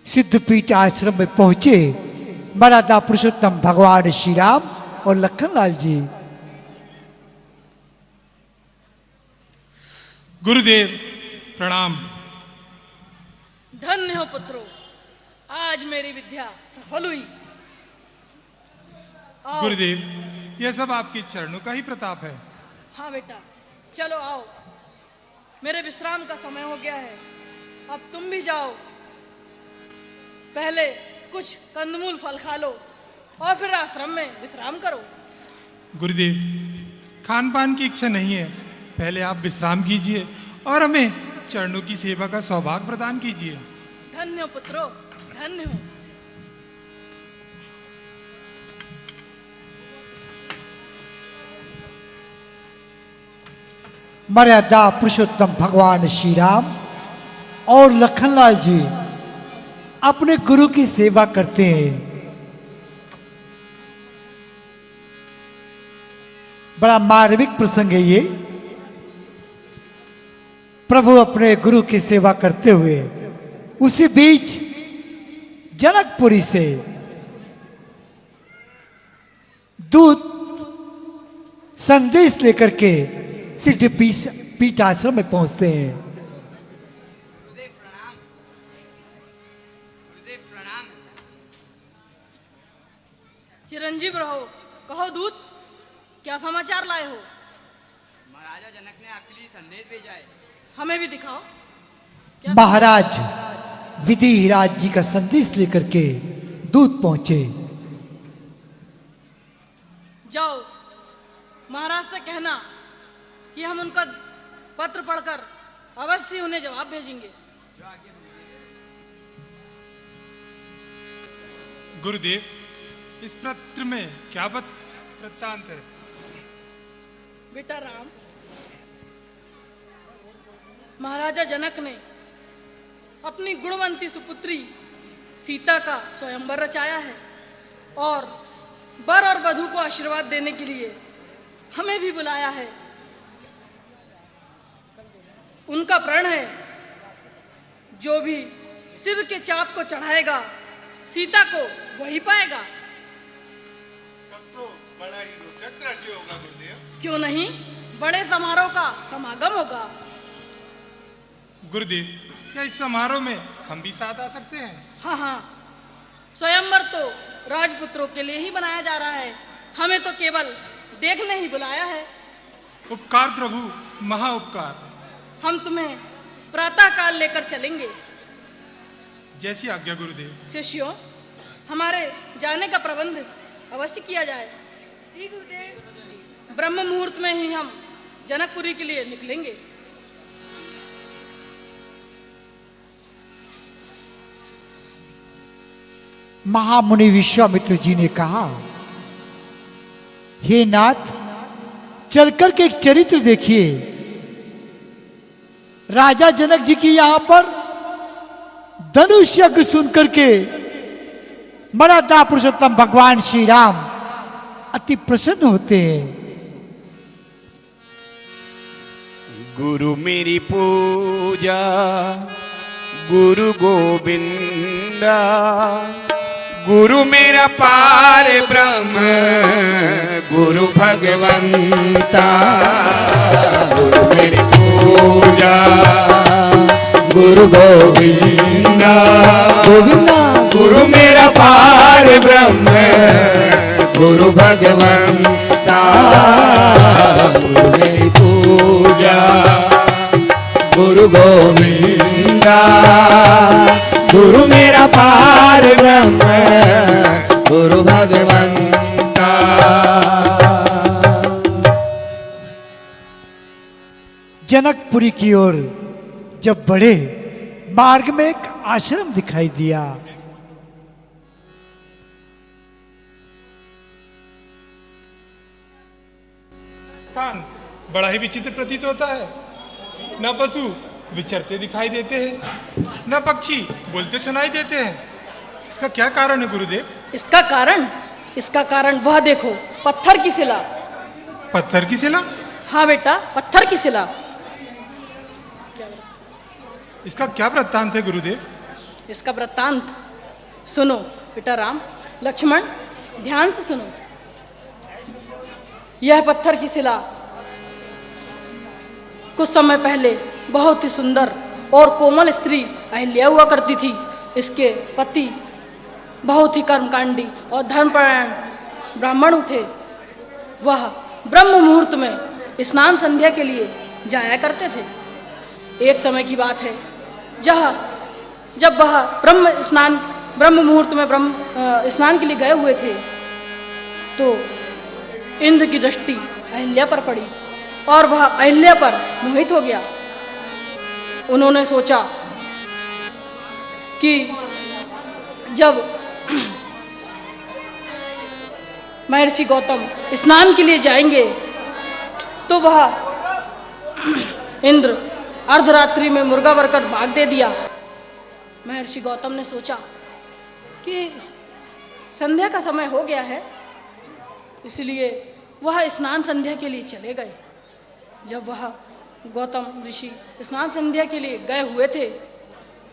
सिद्धपीठ आश्रम में पहुंचे मर्यादा पुरुषोत्तम भगवान श्री राम और लखनलाल जी। गुरुदेव प्रणाम। धन्य हो पुत्रो, आज मेरी विद्या सफल हुई। आओ। गुरुदेव, यह सब आपके चरणों का ही प्रताप है। हाँ बेटा, चलो आओ, मेरे विश्राम का समय हो गया है। अब तुम भी जाओ, पहले कुछ कंदमूल फल खा लो और फिर आश्रम में विश्राम करो। गुरुदेव, खान पान की इच्छा नहीं है, पहले आप विश्राम कीजिए और हमें चरणों की सेवा का सौभाग्य प्रदान कीजिए। धन्य हो पुत्रो, धन्य हो। मर्यादा पुरुषोत्तम भगवान श्री राम और लखनलाल जी अपने गुरु की सेवा करते हैं। बड़ा मार्मिक प्रसंग है ये। प्रभु अपने गुरु की सेवा करते हुए उसी बीच जनकपुरी से दूत संदेश लेकर के सिद्धपीठ आश्रम में पहुंचते हैं। चिरंजीव रहो। कहो दूत, क्या समाचार लाए हो? महाराजा जनक ने आपके लिए संदेश भेजा है। हमें भी दिखाओ। क्या महाराज विधिराज जी का संदेश लेकर के दूत पहुंचे। जाओ, महाराज से कहना कि हम उनका पत्र पढ़कर अवश्य उन्हें जवाब भेजेंगे। गुरुदेव, इस पत्र में क्या वृत्तांत है? बेटा राम, महाराजा जनक ने अपनी गुणवंती सुपुत्री सीता का स्वयंवर रचाया है और वर और वधू को आशीर्वाद देने के लिए हमें भी बुलाया है। उनका प्रण है, जो भी शिव के चाप को चढ़ाएगा सीता को वही पाएगा। तब तो बड़ा ही रोचक दृश्य होगा गुरुदेव। क्यों नहीं, बड़े समारोह का समागम होगा। गुरुदेव, क्या इस समारोह में हम भी साथ आ सकते हैं? हाँ हाँ, स्वयंवर तो राजपुत्रों के लिए ही बनाया जा रहा है, हमें तो केवल देखने ही बुलाया है। उपकार प्रभु, महा उपकार। हम तुम्हें प्रातः काल लेकर चलेंगे। जैसी आज्ञा गुरुदेव। शिष्यों, हमारे जाने का प्रबंध अवश्य किया जाए। जी गुरुदेव। ब्रह्म मुहूर्त में ही हम जनकपुरी के लिए निकलेंगे। महामुनि विश्वामित्र जी ने कहा, हे नाथ, चलकर के एक चरित्र देखिए। राजा जनक जी की यहां पर धनुष यज्ञ सुनकर के मर्यादा पुरुषोत्तम भगवान श्री राम अति प्रसन्न होते हैं। गुरु मेरी पूजा गुरु गोविंदा, गुरु मेरा पार ब्रह्म गुरु भगवंता। गुरु मेरी पूजा गुरु गोविंदा, गोविंदा गुरु मेरा पार ब्रह्म गुरु भगवंता। गुरु मेरी पूजा गुरु गोविंदा, गुरु मेरा पार ब्रह्म गुरु भगवंता। जनकपुरी की ओर जब बढ़े, मार्ग में एक आश्रम दिखाई दिया। स्थान बड़ा ही विचित्र प्रतीत होता है। न पशु विचरते दिखाई देते हैं, न पक्षी बोलते सुनाई देते हैं। इसका क्या कारण है गुरुदेव? इसका कारण वह देखो, पत्थर की शिला। पत्थर की शिला? हाँ बेटा, पत्थर की शिला। इसका क्या वृत्तांत है गुरुदेव? इसका वृत्तांत सुनो बेटा राम लक्ष्मण, ध्यान से सुनो। यह पत्थर की शिला कुछ समय पहले बहुत ही सुंदर और कोमल स्त्री अहिल्या हुआ करती थी। इसके पति बहुत ही कर्मकांडी और धर्मपरायण ब्राह्मण थे। वह ब्रह्म मुहूर्त में स्नान संध्या के लिए जाया करते थे। एक समय की बात है जब वह ब्रह्म मुहूर्त में स्नान के लिए गए हुए थे तो इंद्र की दृष्टि अहिल्या पर पड़ी और वह अहिल्या पर मोहित हो गया। उन्होंने सोचा कि जब महर्षि गौतम स्नान के लिए जाएंगे तो वह इंद्र अर्धरात्रि में मुर्गा बनकर भाग दे दिया। महर्षि गौतम ने सोचा कि संध्या का समय हो गया है, इसलिए वह स्नान संध्या के लिए चले गए। जब वह गौतम ऋषि स्नान संध्या के लिए गए हुए थे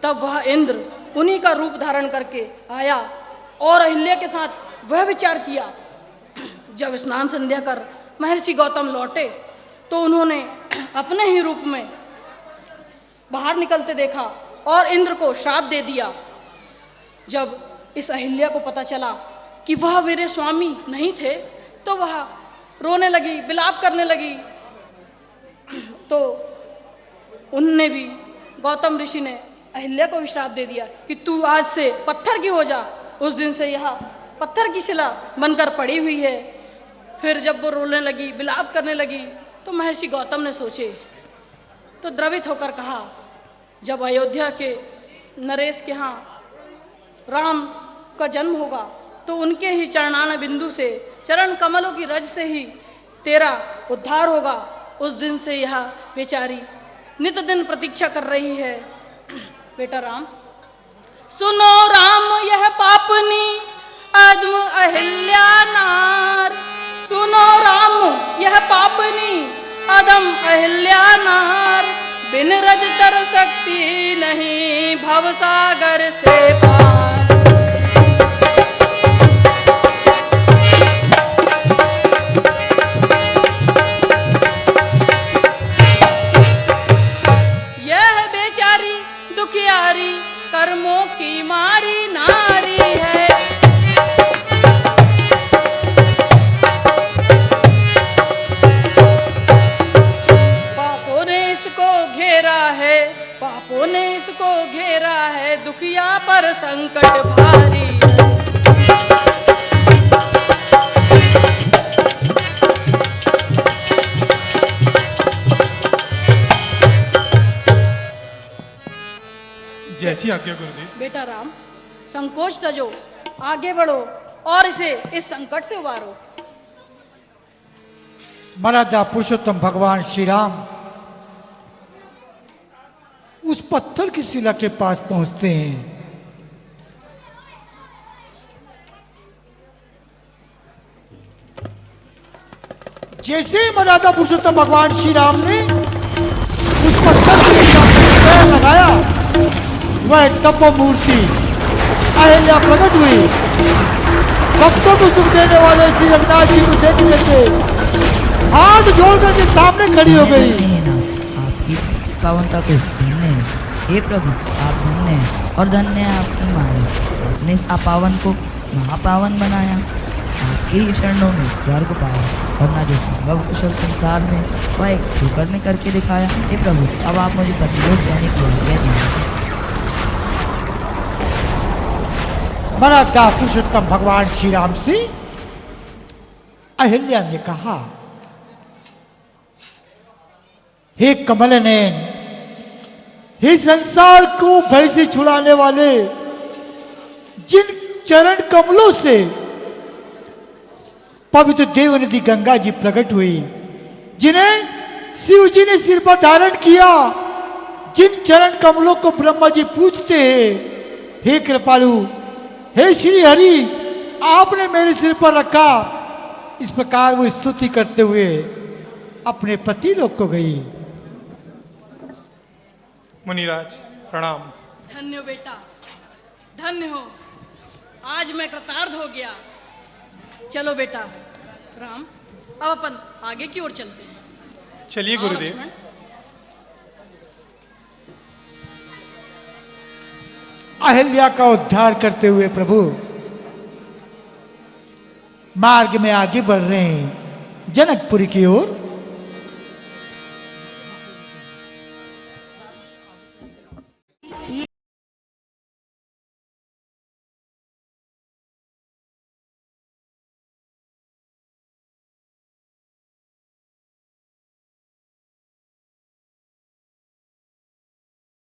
तब वह इंद्र उन्हीं का रूप धारण करके आया और अहिल्या के साथ वह विचार किया। जब स्नान संध्या कर महर्षि गौतम लौटे तो उन्होंने अपने ही रूप में बाहर निकलते देखा और इंद्र को श्राप दे दिया। जब इस अहिल्या को पता चला कि वह मेरे स्वामी नहीं थे तो वह रोने लगी, विलाप करने लगी। तो उनने भी, गौतम ऋषि ने अहिल्या को भी श्राप दे दिया कि तू आज से पत्थर की हो जा। उस दिन से यह पत्थर की शिला बनकर पड़ी हुई है। फिर जब वो रोने लगी, विलाप करने लगी तो महर्षि गौतम ने सोचे तो द्रवित होकर कहा, जब अयोध्या के नरेश के यहाँ राम का जन्म होगा तो उनके ही चरणान बिंदु से, चरण कमलों की रज से ही तेरा उद्धार होगा। उस दिन से यह बेचारी नित दिन प्रतीक्षा कर रही है। बेटा राम सुनो राम यह पापनी अदम अहिल्या नार, सुनो राम यह पापनी अदम अहिल्या नार, बिन रज तर सकती नहीं भवसागर से पार। यह बेचारी दुखियारी कर्मों की मारी नारी है। पापों ने इसको घेरा है, दुखिया पर संकट भारी है। जैसी आज्ञा गुरुदेव। बेटा राम संकोच तजो, आगे बढ़ो और इसे इस संकट से उबारो। मर्यादा पुरुषोत्तम भगवान श्री राम उस पत्थर की शिला के पास पहुंचते हैं। जैसे ही मर्यादा पुरुषोत्तम भगवान श्री राम ने उस पत्थर की शिला पर पैर लगाया, वह तप मूर्ति अहिल्या प्रकट हुई। भक्तों को सुख देने वाले श्री रघुनाथ जी को देखने के हाथ जोड़ करके सामने खड़ी हो गई। आपकी इस पावनता को धन्य है। हे प्रभु आप धन्य हैं और धन्य है आपकी माया। आपने इस अपावन को महापावन बनाया, आपके ही शरणों में स्वर्ग पाया और ना जो संभव कुशल संसार में वह एक ठोकर ने करके दिखाया। हे प्रभु अब आप मुझे प्रतिरोध देने की आज्ञा दीजिए। मर्यादा पुरुषोत्तम भगवान श्री राम से अहिल्या ने कहा, हे कमल नयन, हे संसार को भय से छुड़ाने वाले जिन चरण कमलों से पवित्र देवनदी गंगा जी प्रकट हुई, जिन्हें शिव जी ने सिर पर धारण किया, जिन चरण कमलों को ब्रह्मा जी पूजते हैं, हे कृपालु, हे श्री हरि, आपने मेरे सिर पर रखा। इस प्रकार वो स्तुति करते हुए अपने पति लोक को गई। मुनिराज प्रणाम। धन्य हो बेटा, धन्य हो। आज मैं कृतार्थ हो गया। चलो बेटा राम, अब अपन आगे की ओर चलते हैं। चलिए आओ गुरुदेव। लक्ष्मण। अहिल्या का उद्धार करते हुए प्रभु मार्ग में आगे बढ़ रहे हैं जनकपुरी की ओर।